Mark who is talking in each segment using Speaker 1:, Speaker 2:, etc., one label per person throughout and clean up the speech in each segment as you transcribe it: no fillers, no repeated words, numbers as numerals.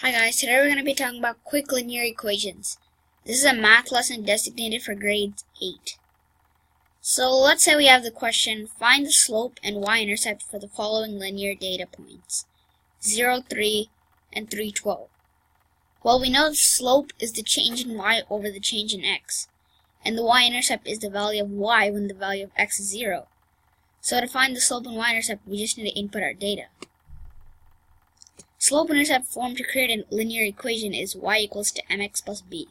Speaker 1: Hi guys, today we're going to be talking about quick linear equations. This is a math lesson designated for grade 8. So let's say we have the question, find the slope and y-intercept for the following linear data points, 0, 3, and 3, 12. Well, we know the slope is the change in y over the change in x, and the y-intercept is the value of y when the value of x is 0. So to find the slope and y-intercept, we just need to input our data. Slope-intercept form to create a linear equation is y equals to mx plus b.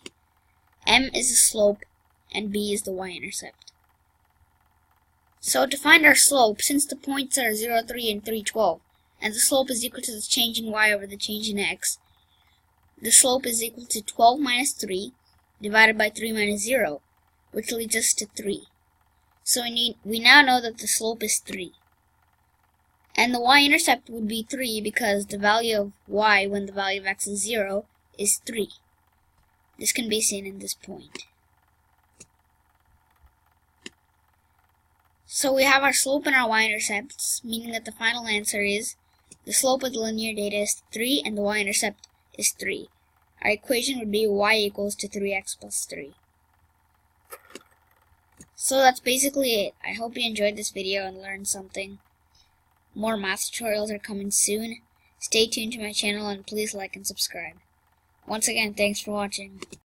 Speaker 1: M is the slope and b is the y-intercept. So to find our slope, since the points are 0, 3, and 3, 12, and the slope is equal to the change in y over the change in x, the slope is equal to 12 minus 3 divided by 3 minus 0, which leads us to 3. So we now know that the slope is 3. And the y-intercept would be 3 because the value of y when the value of x is 0 is 3. This can be seen in this point. So we have our slope and our y-intercepts, meaning that the final answer is the slope of the linear data is 3 and the y-intercept is 3. Our equation would be y equals to 3x plus 3. So that's basically it. I hope you enjoyed this video and learned something. More math tutorials are coming soon. Stay tuned to my channel and please like and subscribe. Once again, thanks for watching.